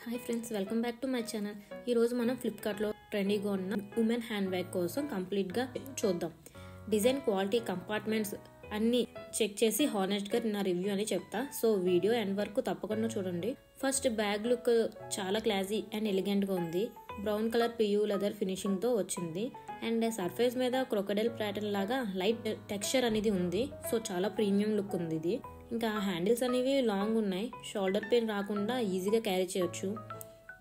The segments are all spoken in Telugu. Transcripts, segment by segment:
Hi friends, welcome back to my channel. ఈరోజు మనం ఫ్లిప్కార్ట్లో ట్రెండీగా ఉన్న ఉమెన్ హ్యాండ్ బ్యాగ్ కోసం కంప్లీట్గా చూద్దాం. డిజైన్, క్వాలిటీ, కంపార్ట్మెంట్స్ అన్నీ చెక్ చేసి హానెస్ట్గా నా రివ్యూ అని చెప్తా. సో వీడియో ఎండ్ వరకు తప్పకుండా చూడండి. ఫస్ట్ బ్యాగ్ లుక్ చాలా క్లాసీ అండ్ ఎలిగెంట్గా ఉంది. బ్రౌన్ కలర్ పియూ లెదర్ ఫినిషింగ్తో వచ్చింది అండ్ సర్ఫేస్ మీద క్రొకడైల్ ప్యాటర్న్ లాగా లైట్ టెక్స్చర్ అనేది ఉంది. సో చాలా ప్రీమియం లుక్ ఉంది ఇది. ఇంకా హ్యాండిల్స్ అనేవి లాంగ్ ఉన్నాయి, షోల్డర్ పెయిన్ రాకుండా ఈజీగా క్యారీ చేయొచ్చు.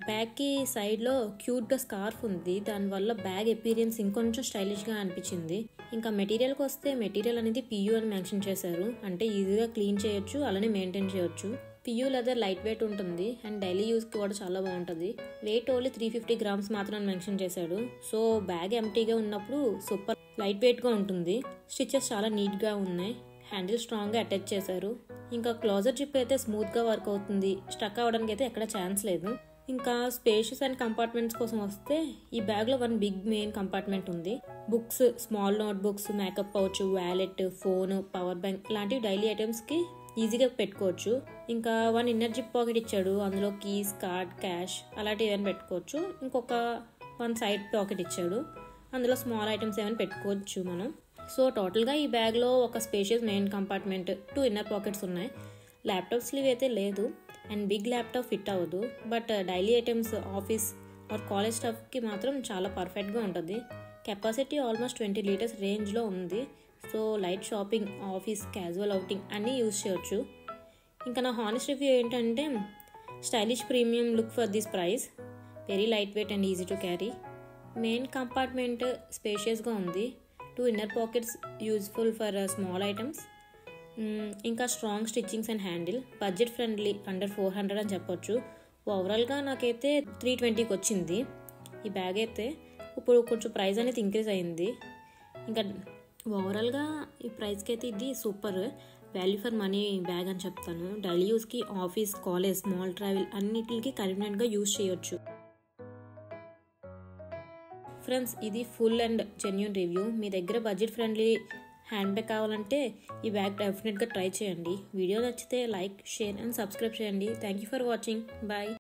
బ్యాగ్కి సైడ్లో క్యూట్గా స్కార్ఫ్ ఉంది, దానివల్ల బ్యాగ్ అపీరియన్స్ ఇంకొంచెం స్టైలిష్గా అనిపించింది. ఇంకా మెటీరియల్కి వస్తే మెటీరియల్ అనేది పియూ అని మెన్షన్ చేశారు, అంటే ఈజీగా క్లీన్ చేయొచ్చు, అలానే మెయింటైన్ చేయొచ్చు. పియూ లెదర్ లైట్ వెయిట్ ఉంటుంది అండ్ డైలీ యూస్కి కూడా చాలా బాగుంటుంది. వెయిట్ ఓన్లీ 350 grams మాత్రం మెన్షన్ చేశాడు. సో బ్యాగ్ ఎంటీగా ఉన్నప్పుడు సూపర్ లైట్ వెయిట్గా ఉంటుంది. స్టిచెస్ చాలా నీట్గా ఉన్నాయి, హ్యాండిల్ స్ట్రాంగ్గా అటాచ్ చేశారు. ఇంకా క్లోజర్ జిప్ అయితే స్మూత్గా వర్క్ అవుతుంది, స్టక్ అవ్వడానికి అయితే ఎక్కడ ఛాన్స్ లేదు. ఇంకా స్పేషియస్ అండ్ కంపార్ట్మెంట్స్ కోసం వస్తే ఈ బ్యాగ్లో వన్ బిగ్ మెయిన్ కంపార్ట్మెంట్ ఉంది. Books, small note books, makeup pouch, wallet, phone, power bank లాంటివి డైలీ ఐటమ్స్కి ఈజీగా పెట్టుకోవచ్చు. ఇంకా వన్ ఇన్నర్ జిప్ పాకెట్ ఇచ్చాడు, అందులో కీస్, కార్డ్, క్యాష్ అలాంటివి ఏమైనా పెట్టుకోవచ్చు. ఇంకొక వన్ సైడ్ పాకెట్ ఇచ్చాడు, అందులో స్మాల్ ఐటమ్స్ ఏమైనా పెట్టుకోవచ్చు మనం. సో టోటల్గా ఈ బ్యాగ్లో ఒక spacious main compartment, 2 inner pockets ఉన్నాయి. ల్యాప్టాప్ స్లీవ్ అయితే లేదు అండ్ బిగ్ ల్యాప్టాప్ ఫిట్ అవ్వదు, but daily items, office or college స్టఫ్కి మాత్రం చాలా పర్ఫెక్ట్గా ఉంటుంది. కెపాసిటీ ఆల్మోస్ట్ 20 liters రేంజ్లో ఉంది. So light shopping, office, casual outing అన్నీ యూజ్ చేయొచ్చు. ఇంకా నా హానెస్ట్ రివ్యూ ఏంటంటే stylish premium look for this price, very light weight and easy to carry. Main compartment స్పేషియస్గా ఉంది, 2 inner pockets useful for small items. ఇంకా strong stitchings and handle, budget friendly, under 400 అని చెప్పొచ్చు. ఓవరాల్గా నాకైతే 320కి వచ్చింది ఈ బ్యాగ్ అయితే. ఇప్పుడు కొంచెం ప్రైస్ అనేది ఇంక్రీజ్ అయింది. ఇంకా ఓవరాల్గా ఈ ప్రైస్కి అయితే ఇది super value for money bag అని చెప్తాను. డైలీ యూస్కి, ఆఫీస్, కాలేజ్, స్మాల్ ట్రావెల్ అన్నిటికి కన్వీనియంట్గా యూజ్ చేయొచ్చు. ఫ్రెండ్స్, ఇది ఫుల్ అండ్ జెన్యూన్ రివ్యూ. మీ దగ్గర బడ్జెట్ ఫ్రెండ్లీ హ్యాండ్ బ్యాగ్ కావాలంటే ఈ బ్యాగ్ డెఫినెట్గా ట్రై చేయండి. వీడియో నచ్చితే లైక్, షేర్ అండ్ సబ్స్క్రైబ్ చేయండి. Thank you for watching. Bye.